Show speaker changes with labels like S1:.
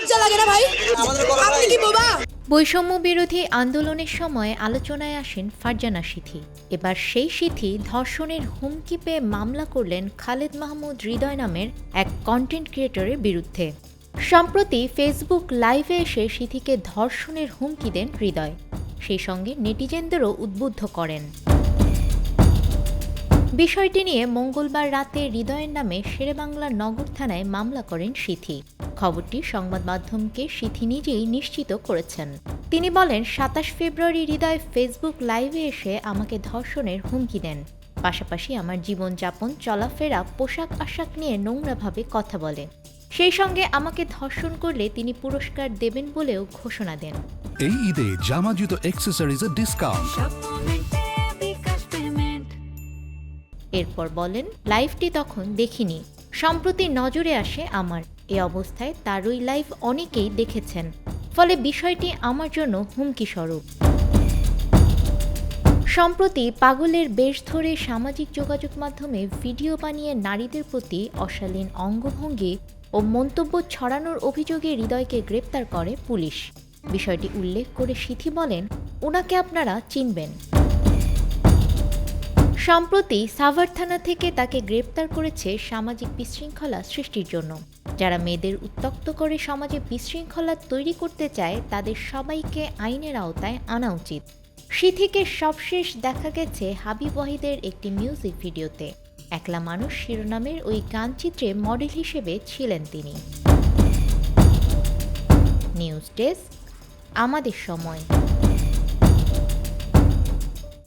S1: লজ্জা লাগে না ভাই? আপনি কি বোবা?
S2: বৈষম্য বিরোধী আন্দোলনের সময় আলোচনায় আসেন ফারজানা সিথি। এবার সেই সিথি ধর্ষণের হুমকি পেয়ে মামলা করলেন খালেদ মাহমুদ হৃদয় নামের এক কন্টেন্ট ক্রিয়েটরের বিরুদ্ধে। সম্প্রতি ফেসবুক লাইভে এসে সিথিকে ধর্ষণের হুমকি দেন হৃদয়, সেই সঙ্গে নেটিজেনদেরও উদ্বুদ্ধ করেন। বিষয়টি নিয়ে মঙ্গলবার রাতে হৃদয়ের নামে শেরেবাংলা নগর থানায় মামলা করেন সিথি। খবরটি সংবাদ মাধ্যমকে সিথি নিজেই নিশ্চিত করেছেন। তিনি বলেন, ২৭ ফেব্রুয়ারি হৃদয় ফেসবুক লাইভে এসে আমাকে ধর্ষণের হুমকি দেন, পাশাপাশি আমার জীবনযাপন, চলাফেরা, পোশাক আশাক নিয়ে নোংরাভাবে কথা বলে। সেই সঙ্গে আমাকে ধর্ষণ করলে তিনি পুরস্কার দেবেন বলেও ঘোষণা দেন।
S3: এই ঈদে জামা জুতো অ্যাক্সেসরিজের ডিসকাউন্ট।
S2: এরপর বলেন, লাইভটি তখন দেখিনি, সম্প্রতি নজরে আসে আমার। এ অবস্থায় তার ওই লাইভ অনেকেই দেখেছেন, ফলে বিষয়টি আমার জন্য হুমকি স্বরূপ। সম্প্রতি পাগলের বেশ ধরে সামাজিক যোগাযোগ মাধ্যমে ভিডিও বানিয়ে নারীদের প্রতি অশালীন অঙ্গভঙ্গি ও মন্তব্য ছড়ানোর অভিযোগে হৃদয়কে গ্রেপ্তার করে পুলিশ। বিষয়টি উল্লেখ করে সিথি বলেন, ওনাকে আপনারা চিনবেন। সম্প্রতি সাভার থানা থেকে তাকে গ্রেপ্তার করেছে সামাজিক বিশৃঙ্খলা সৃষ্টির জন্য। যারা মেয়েদের উত্ত্যক্ত করে সমাজে বিশৃঙ্খলা তৈরি করতে চায় তাদের সবাইকে আইনের আওতায় আনা উচিত। সিথিকে সবশেষ দেখা গেছে হাবিব ওয়াহিদের একটি মিউজিক ভিডিওতে। একলা মানুষ শিরোনামের ওই গানচিত্রে মডেল হিসেবে ছিলেন তিনি। নিউজ ডেস্ক, আমাদের সময়।